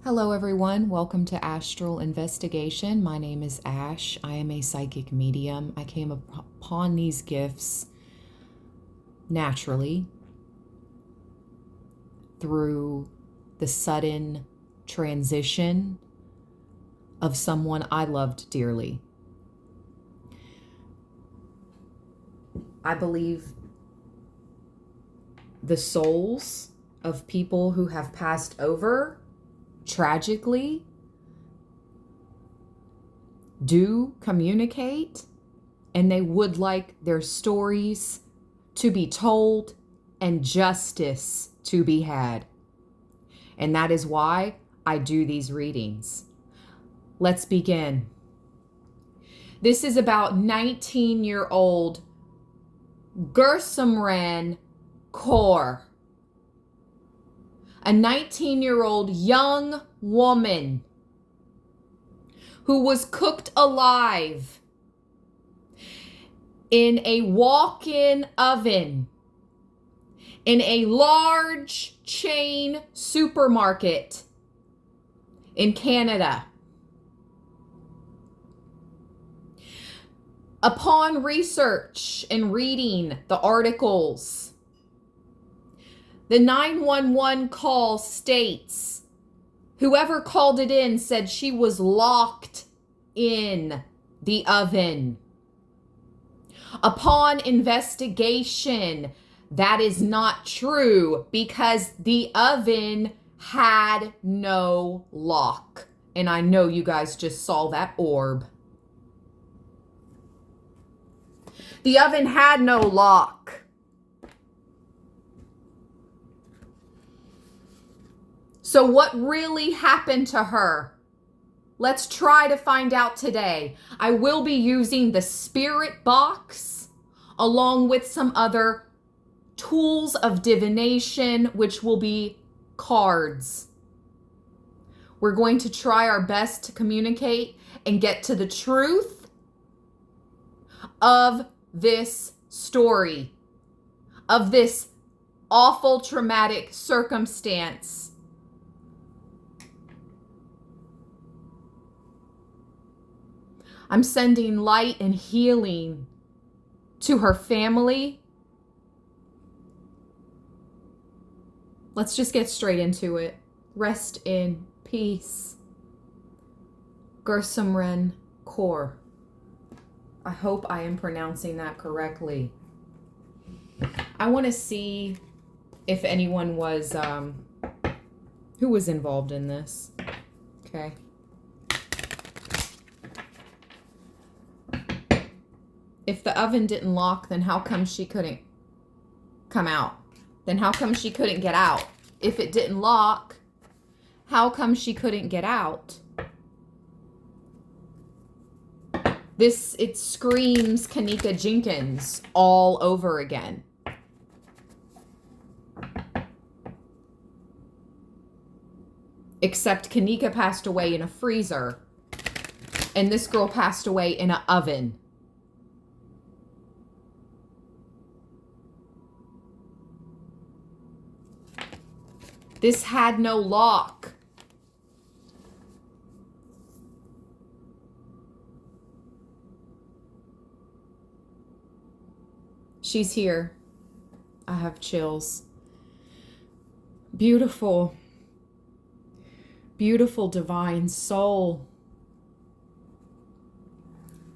Hello, everyone. Welcome to Astral Investigation. My name is Ash. I am a psychic medium. I came upon these gifts naturally through the sudden transition of someone I loved dearly. I believe the souls of people who have passed over tragically do communicate, and they would like their stories to be told and justice to be had. And that is why I do these readings. Let's begin. This is about 19-year-old Gursimran Kaur. A 19-year-old young woman who was cooked alive in a walk-in oven in a large chain supermarket in Canada. Upon research and reading the articles, the 911 call states whoever called it in said she was locked in the oven. Upon investigation, that is not true because the oven had no lock. And I know you guys just saw that orb. The oven had no lock. So what really happened to her? Let's try to find out today. I will be using the spirit box along with some other tools of divination, which will be cards. We're going to try our best to communicate and get to the truth of this story, of this awful traumatic circumstance. I'm sending light and healing to her family. Let's just get straight into it. Rest in peace. Gursimran Kaur. I hope I am pronouncing that correctly. I want to see if anyone was, who was involved in this. Okay. If the oven didn't lock, then how come she couldn't come out? Then how come she couldn't get out? If it didn't lock, how come she couldn't get out? It screams Kanika Jenkins all over again. Except Kanika passed away in a freezer, and this girl passed away in an oven. This had no lock. She's here. I have chills. Beautiful, beautiful divine soul.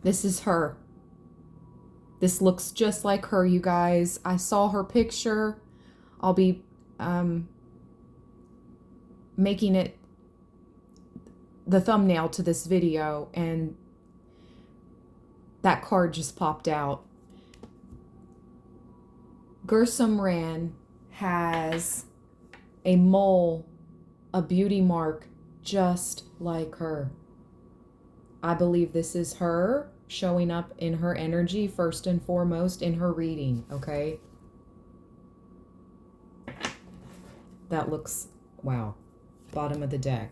This is her. This looks just like her, you guys. I saw her picture. I'll be making it the thumbnail to this video, and that card just popped out. Gursimran has a mole, a beauty mark, just like her. I believe this is her showing up in her energy first and foremost in her reading, okay? That looks, wow. Bottom of the deck.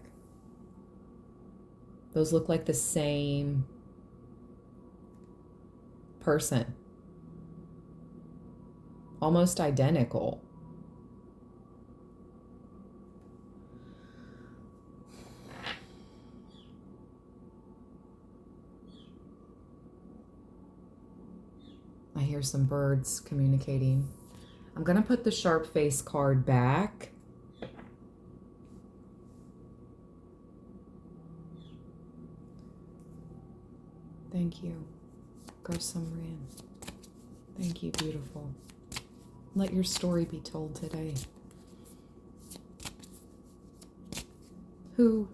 Those look like the same person. Almost identical. hear some birds communicating. I'm going to put the sharp face card back. Thank you, Gursimran. Thank you, beautiful. Let your story be told today. Who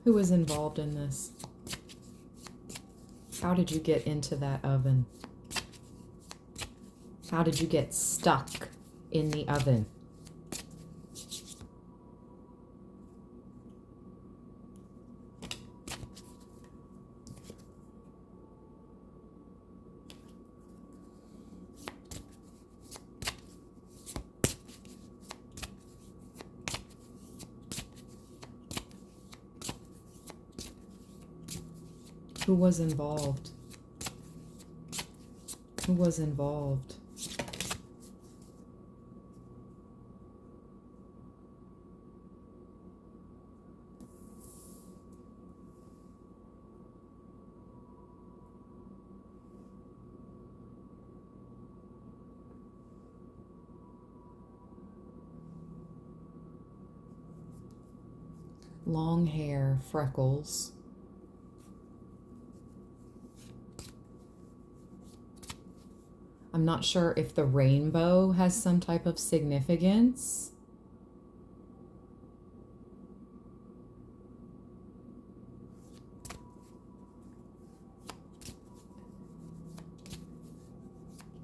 was involved in this? How did you get into that oven? How did you get stuck in the oven? Who was involved? Who was involved? Long hair, freckles. I'm not sure if the rainbow has some type of significance.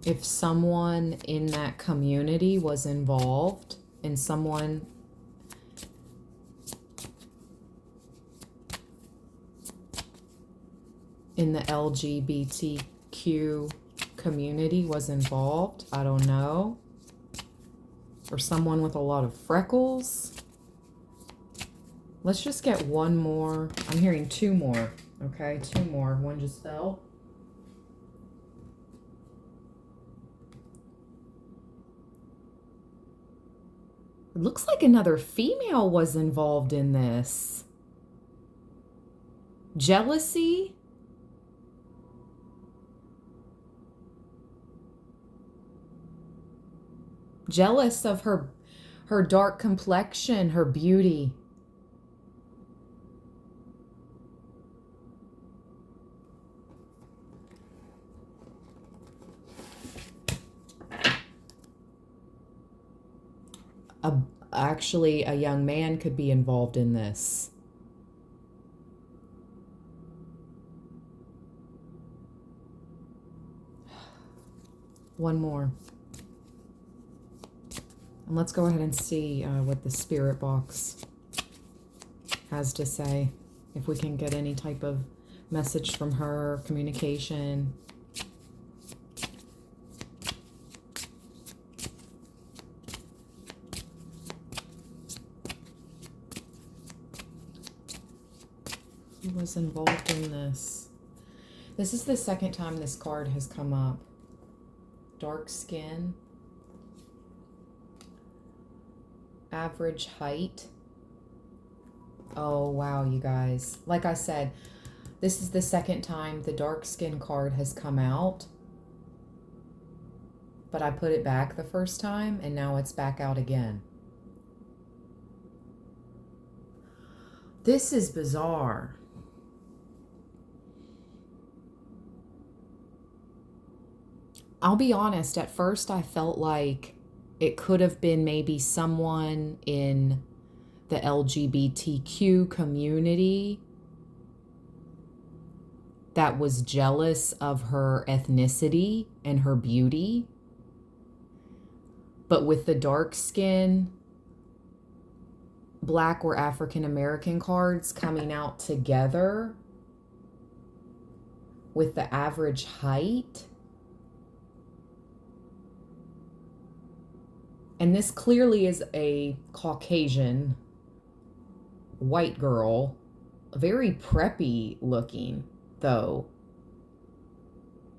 If someone in that community was involved and someone in the LGBTQ community was involved, I don't know. Or someone with a lot of freckles. Let's just get one more. I'm hearing two more. Okay, two more. One just fell. It looks like another female was involved in this. Jealousy. Jealous of her dark complexion, her beauty. Actually, a young man could be involved in this. One more. And let's go ahead and see what the spirit box has to say. If we can get any type of message from her, communication. Who was involved in this? This is the second time this card has come up. Dark skin. Average height. Oh, wow, you guys. Like I said, this is the second time the dark skin card has come out. But I put it back the first time, and now it's back out again. This is bizarre. I'll be honest, at first I felt like it could have been maybe someone in the LGBTQ community that was jealous of her ethnicity and her beauty. But with the dark skin, Black or African American cards coming out together with the average height. And this clearly is a Caucasian white girl, very preppy looking though.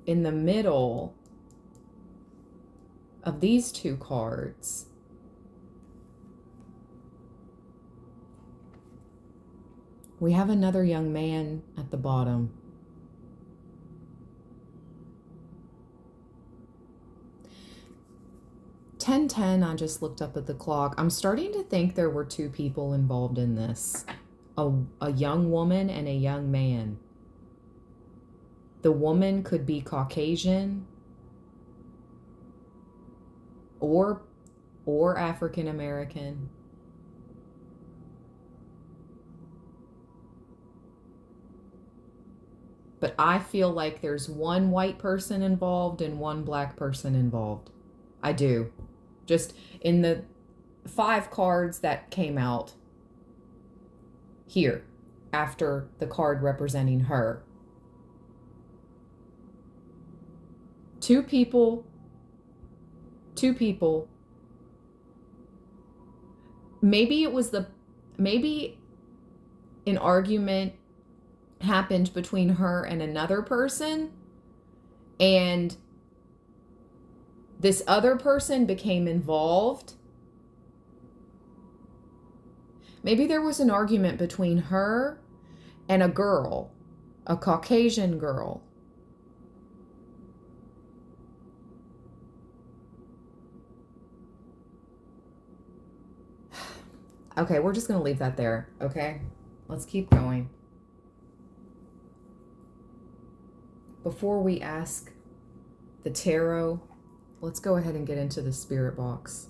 In the middle of these two cards, we have another young man at the bottom. 10:10, I just looked up at the clock. I'm starting to think there were two people involved in this. A young woman and a young man. The woman could be Caucasian or African American. But I feel like there's one white person involved and one black person involved. I do. Just in the 5 cards that came out here after the card representing her. Two people. Maybe an argument happened between her and another person, and this other person became involved. Maybe there was an argument between her and a girl, a Caucasian girl. Okay, we're just going to leave that there, okay? Let's keep going. Before we ask the tarot, let's go ahead and get into the spirit box.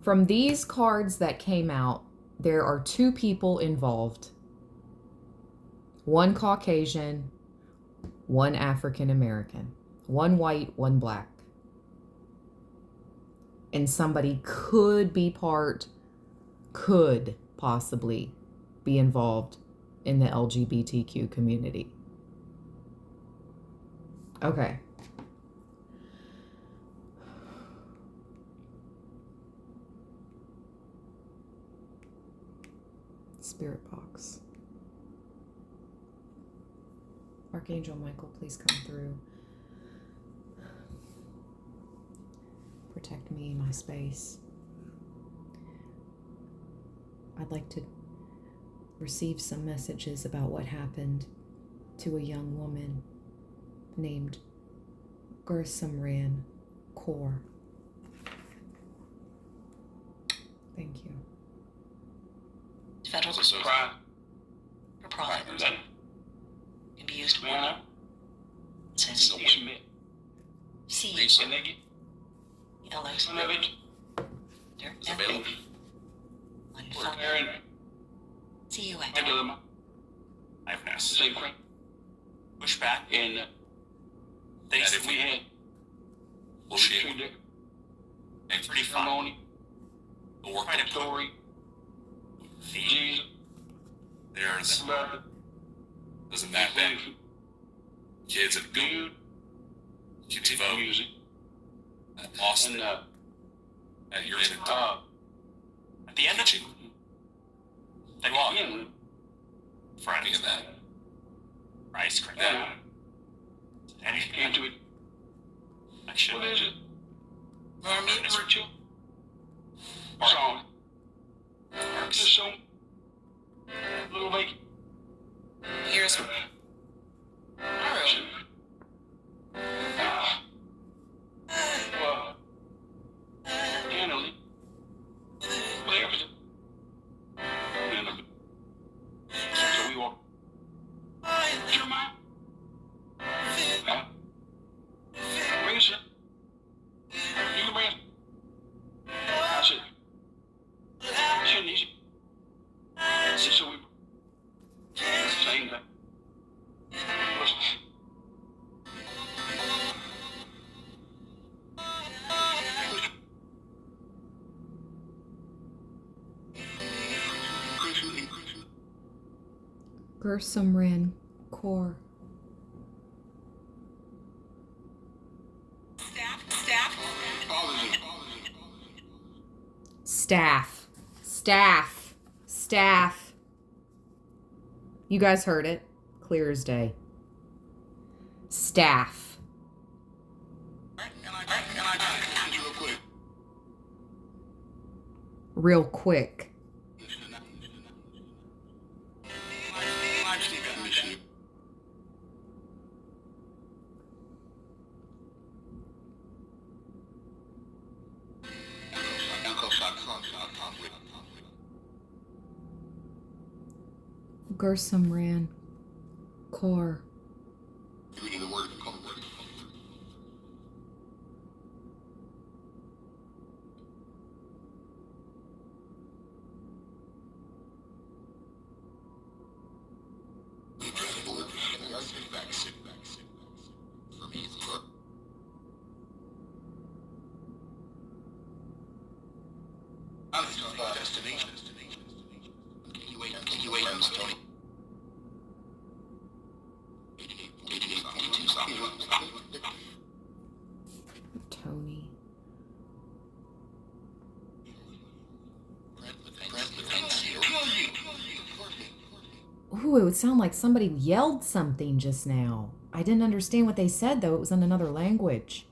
From these cards that came out, there are 2 people involved. One Caucasian, one African American, one white, one black. And somebody could possibly be involved in the LGBTQ community. Okay. Spirit box. Archangel Michael, please come through. Protect me, my space. I'd like to receive some messages about what happened to a young woman named Gursimran Kaur. Thank you. Federal crime for profit can be used for since C LX available. See you at I've passed. Push back and things that we had bullshit and pretty fun. The work of story. Jesus. There's doesn't that bad. Kids at good. Kids vote. Music. At Austin. At your top. At the end of it. They walk. Friday of that. Rice cream. Yeah. Anything into it. Actually. What is it? Virtue. Song. Just so little like here's well handily so we walk your mind bring us in you can bring us that's it shouldn't easy so we same thing. Gursimran Kaur. Staff. You guys heard it. Clear as day. Staff. Real quick. Gursimran Kaur. Reading the word. Destination. Can you wait, Tony? Tony. Ooh, it would sound like somebody yelled something just now. I didn't understand what they said, though. It was in another language.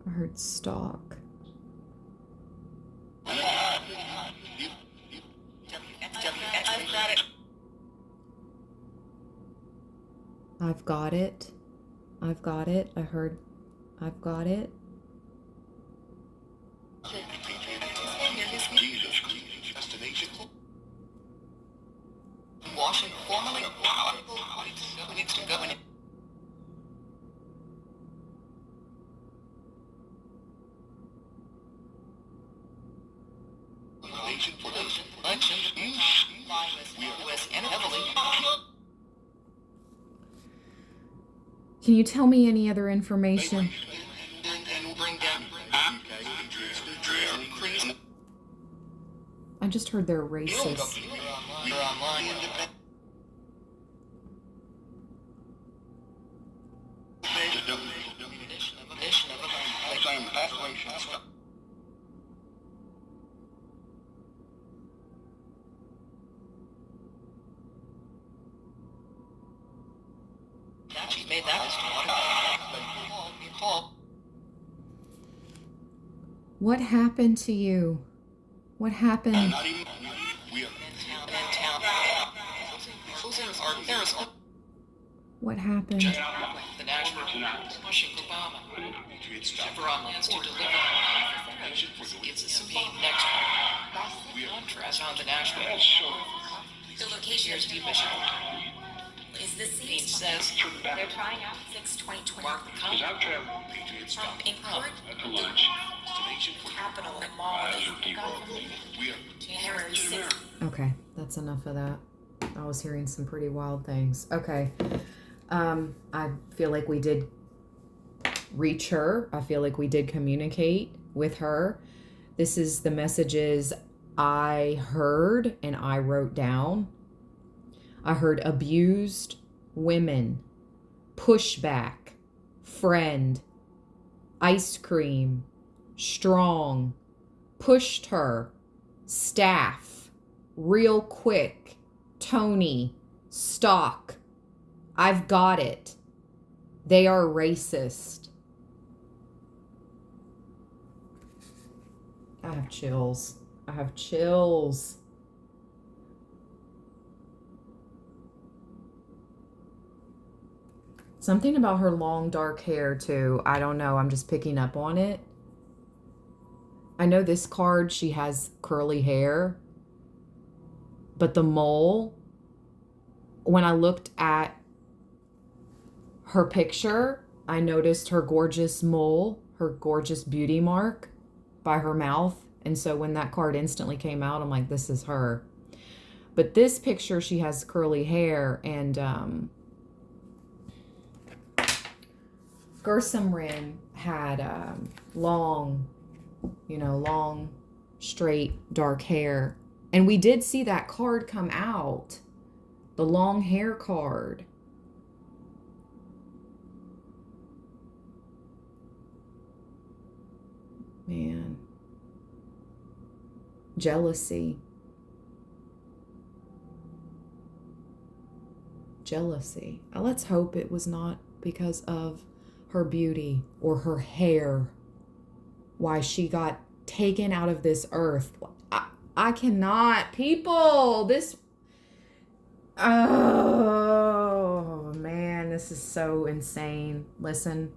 I heard stock. I've got it. I've got it. I heard I've got it. Washington formally needs to govern it. Can you tell me any other information? I just heard they're racist. Made that What happened to you? What happened? What happened? The national pushing Obama. Plans to deliver it's a campaign next contrast on the national. The location is division. Is this he says they're trying out 6/20/20 mark the from England to lunch capital and mall January 6th. Okay, that's enough of that. I was hearing some pretty wild things. Okay. I feel like we did reach her. I feel like we did communicate with her. This is the messages I heard and I wrote down. I heard abused women, pushback, friend, ice cream, strong, pushed her, staff, real quick, Tony, stock, I've got it. They are racist. I have chills. I have chills. Something about her long dark hair too. I don't know. I'm just picking up on it. I know this card, she has curly hair. But the mole, when I looked at her picture, I noticed her gorgeous mole, her gorgeous beauty mark by her mouth. And so when that card instantly came out, I'm like, this is her. But this picture, she has curly hair, and Gursimran had long, straight, dark hair. And we did see that card come out, the long hair card. Man. Jealousy. Jealousy. Let's hope it was not because of her beauty or her hair, why she got taken out of this earth. I cannot. People, this... Oh, man, this is so insane. Listen.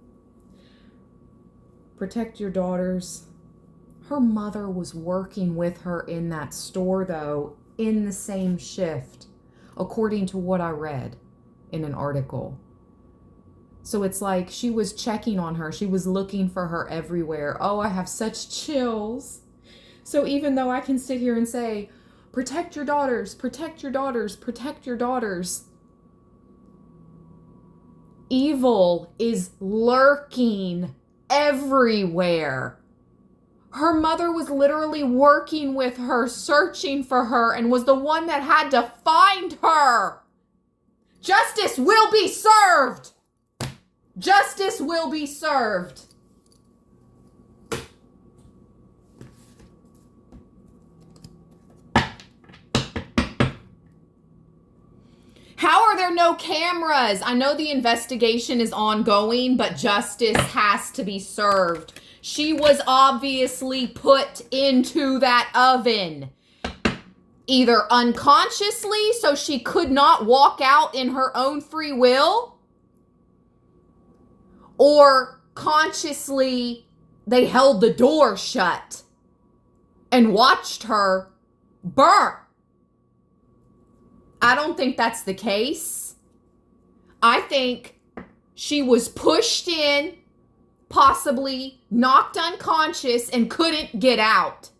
Protect your daughters. Her mother was working with her in that store, though, in the same shift, according to what I read in an article. So it's like she was checking on her. She was looking for her everywhere. Oh, I have such chills. So even though I can sit here and say, protect your daughters, protect your daughters, protect your daughters, evil is lurking everywhere. Her mother was literally working with her, searching for her, and was the one that had to find her. Justice will be served. Justice will be served. How are there no cameras? I know the investigation is ongoing, but justice has to be served. She was obviously put into that oven, either unconsciously, so she could not walk out in her own free will, or consciously they held the door shut and watched her burn. I don't think that's the case. I think she was pushed in, possibly knocked unconscious, and couldn't get out.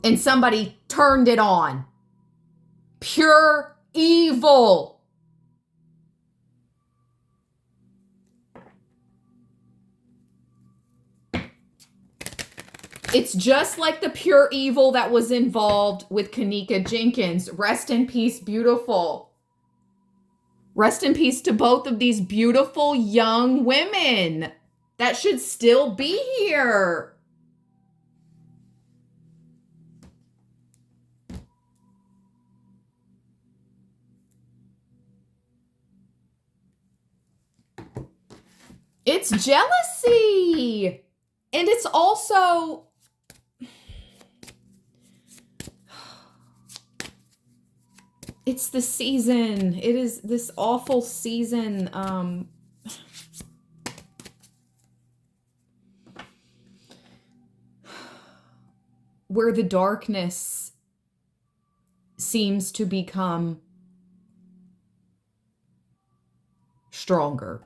And somebody turned it on. Pure evil. It's just like the pure evil that was involved with Kanika Jenkins. Rest in peace, beautiful. Rest in peace to both of these beautiful young women that should still be here. It's jealousy. And it's also... It's the season. It is this awful season. Where the darkness seems to become stronger.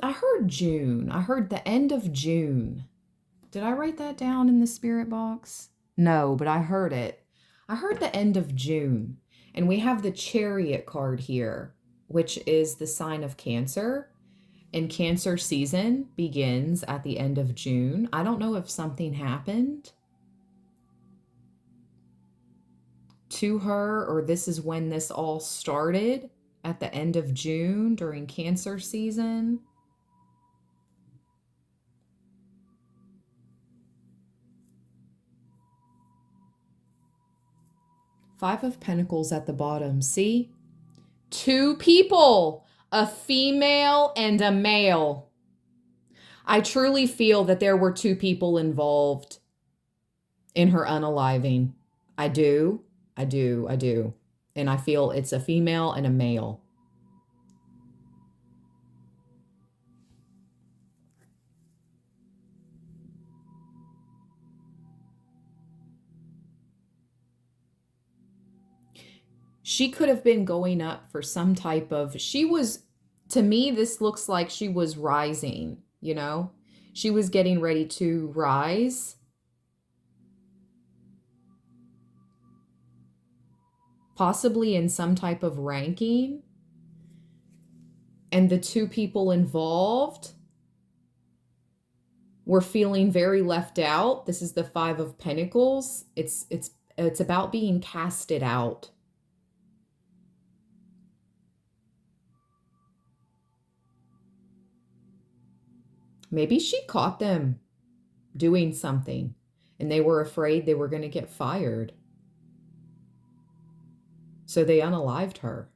I heard June. I heard the end of June. Did I write that down in the spirit box? No, but I heard it. I heard the end of June. And we have the Chariot card here, which is the sign of Cancer. And Cancer season begins at the end of June. I don't know if something happened to her, or this is when this all started, at the end of June during Cancer season. Five of Pentacles at the bottom. See? Two people, a female and a male. I truly feel that there were two people involved in her unaliving. I do. And I feel it's a female and a male. She could have been going up for some type of, to me, this looks like she was rising, you know? She was getting ready to rise. Possibly in some type of ranking. And the two people involved We're feeling very left out. This is the Five of Pentacles. It's about being casted out. Maybe she caught them doing something and they were afraid they were going to get fired. So they unalived her.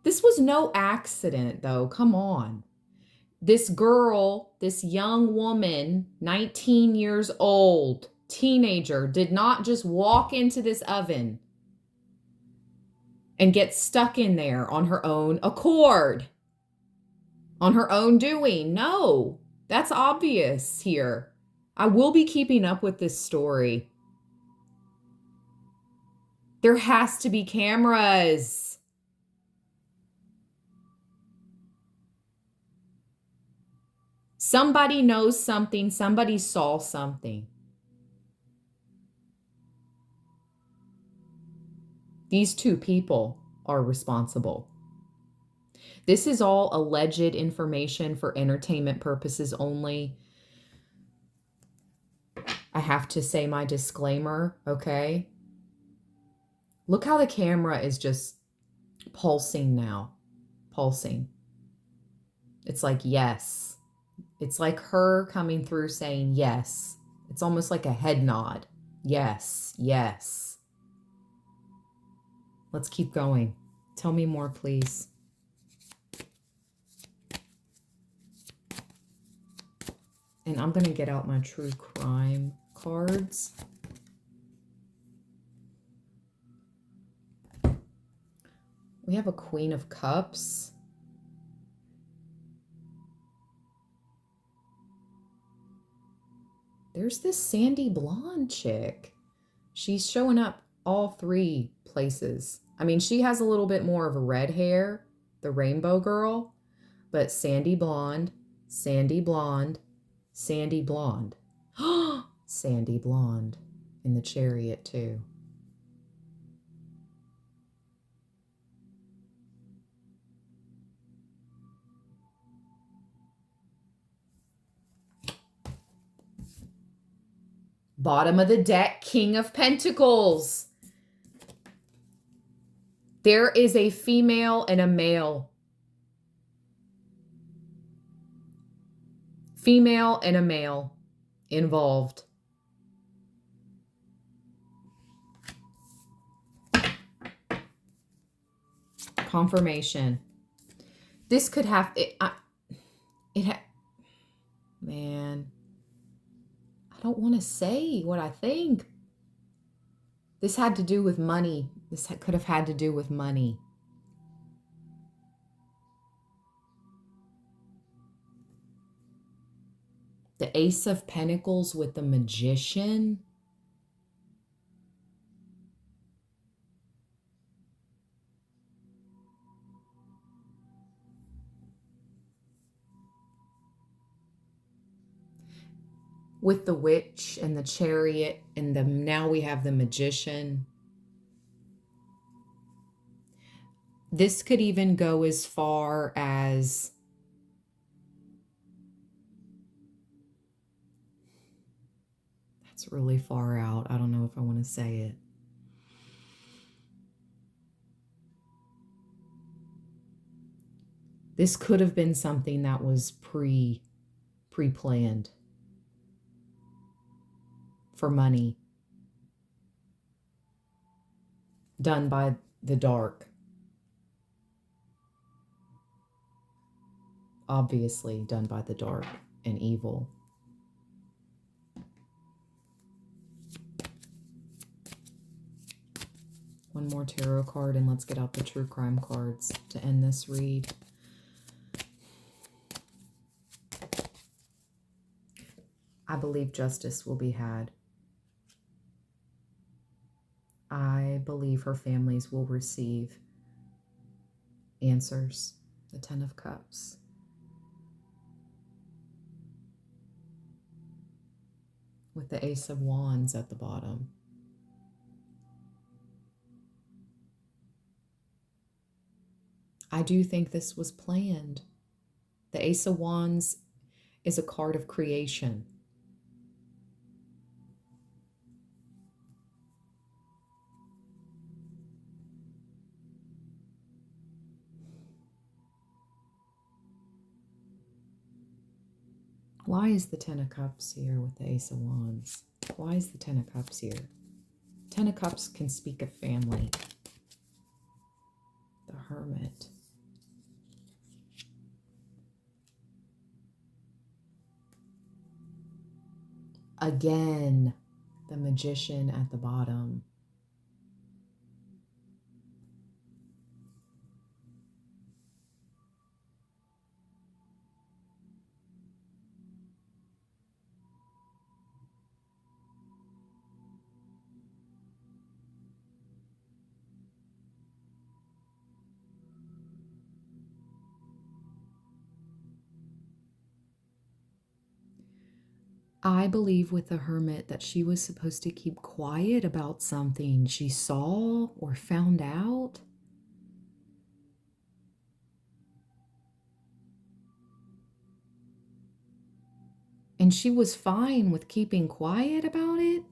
This was no accident, though. Come on. This girl, this young woman, 19 years old, teenager, did not just walk into this oven and get stuck in there on her own accord, on her own doing. No, that's obvious here. I will be keeping up with this story. There has to be cameras. Somebody knows something. Somebody saw something. These two people are responsible. This is all alleged information for entertainment purposes only. I have to say my disclaimer, okay? Look how the camera is just pulsing now. Pulsing. It's like, yes. It's like her coming through saying yes. It's almost like a head nod. Yes, yes. Let's keep going. Tell me more, please. And I'm going to get out my true crime cards. We have a Queen of Cups. There's this sandy blonde chick. She's showing up all three places. I mean, she has a little bit more of a red hair, the rainbow girl, but sandy blonde, sandy blonde, sandy blonde. Sandy blonde in the Chariot too. Bottom of the deck, King of Pentacles. There is a female and a male. Female and a male involved. Confirmation. This could have man, I don't want to say what I think. This had to do with money. This could have had to do with money. The Ace of Pentacles with the Magician. With the Witch and the Chariot and now we have the Magician. This could even go as far as that's really far out. I don't know if I want to say it. This could have been something that was pre-planned for money. Done by the dark. Obviously done by the dark and evil. One more tarot card and let's get out the true crime cards to end this read. I believe justice will be had. I believe her families will receive answers. The Ten of Cups. With the Ace of Wands at the bottom. I do think this was planned. The Ace of Wands is a card of creation. Why is the Ten of Cups here with the Ace of Wands? Why is the Ten of Cups here? Ten of Cups can speak of family. The Hermit. Again, the Magician at the bottom. I believe with the Hermit that she was supposed to keep quiet about something she saw or found out. And she was fine with keeping quiet about it.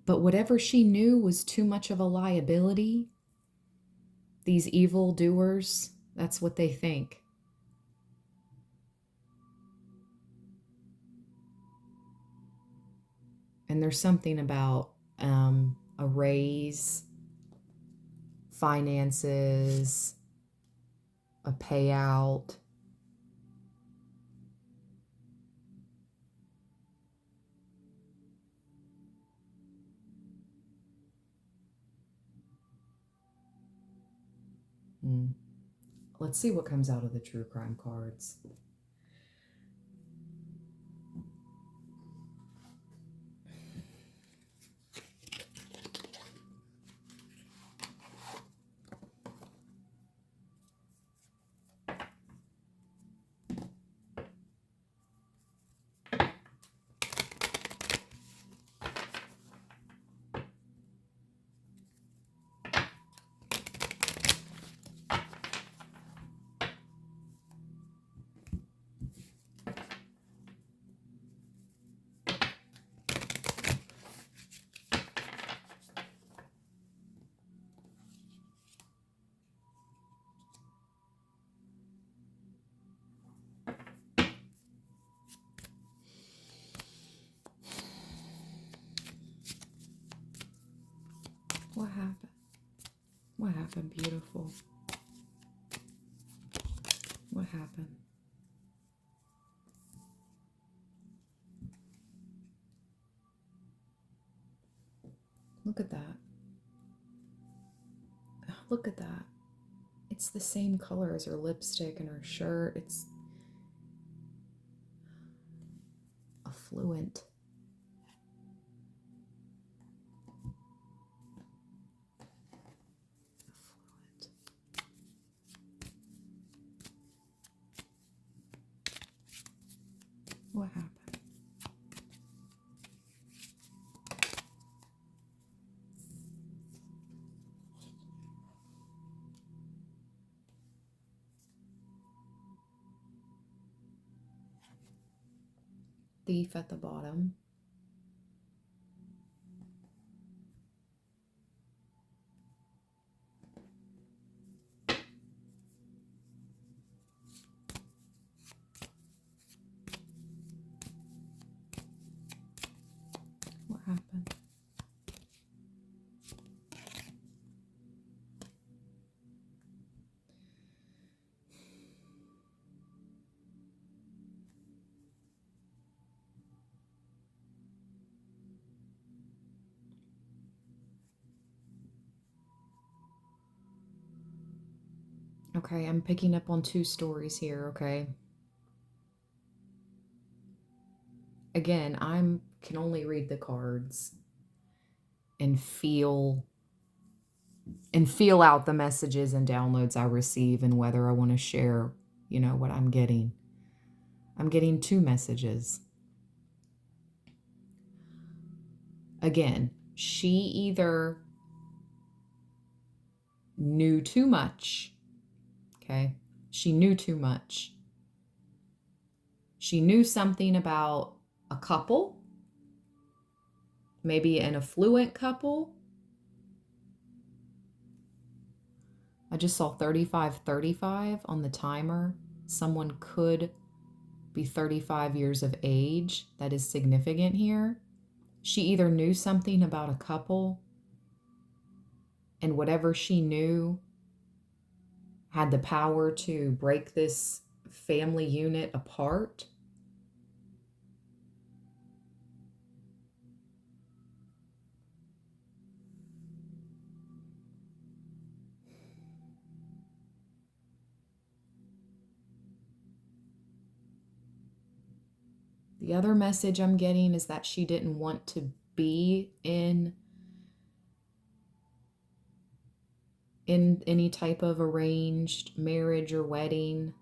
But whatever she knew was too much of a liability. These evil doers, that's what they think. And there's something about a raise, finances, a payout. Let's see what comes out of the true crime cards. What happened? What happened, beautiful? What happened? Look at that. Look at that. It's the same color as her lipstick and her shirt. It's affluent. What happened? Thief at the bottom. What happened? Okay, I'm picking up on two stories here, okay? Again, I can only read the cards and feel out the messages and downloads I receive and whether I want to share, what I'm getting. I'm getting two messages. Again, she either knew too much. Okay? She knew too much. She knew something about a couple, maybe an affluent couple. I just saw 3535 on the timer. Someone could be 35 years of age. That is significant here. She either knew something about a couple, and whatever she knew had the power to break this family unit apart. The other message I'm getting is that she didn't want to be in any type of arranged marriage or wedding.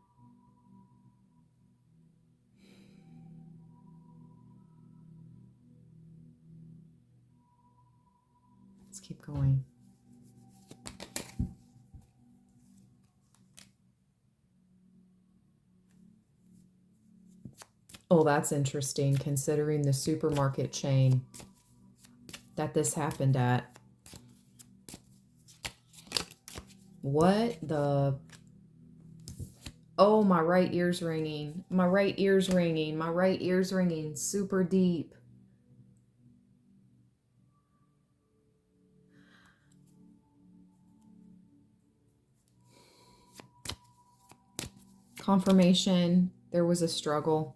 Let's keep going. Oh, that's interesting, considering the supermarket chain that this happened at. What the... Oh, my right ear's ringing. My right ear's ringing. My right ear's ringing super deep. Confirmation, there was a struggle.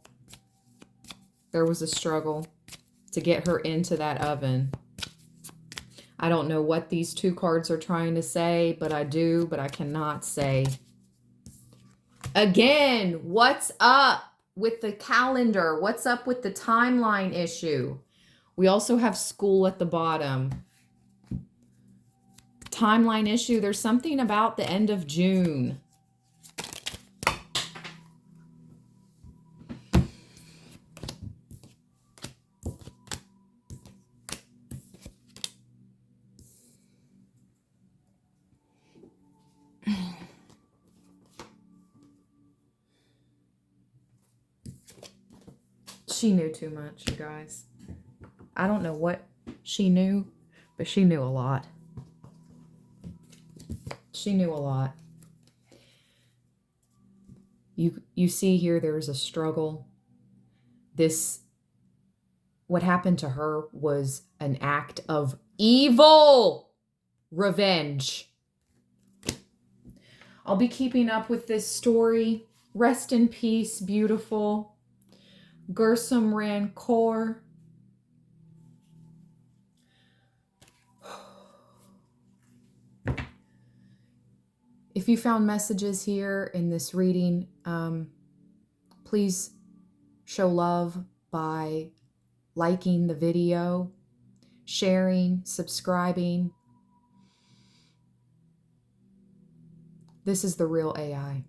There was a struggle to get her into that oven. I don't know what these two cards are trying to say, but I do, but I cannot say. Again, what's up with the calendar? What's up with the timeline issue? We also have school at the bottom. Timeline issue, there's something about the end of June. She knew too much, you guys. I don't know what she knew, but she knew a lot. She knew a lot. You see here, there's a struggle. What happened to her was an act of evil revenge. I'll be keeping up with this story. Rest in peace, beautiful Gursimran Kaur. If you found messages here in this reading, please show love by liking the video, sharing, subscribing. This is the Real AI.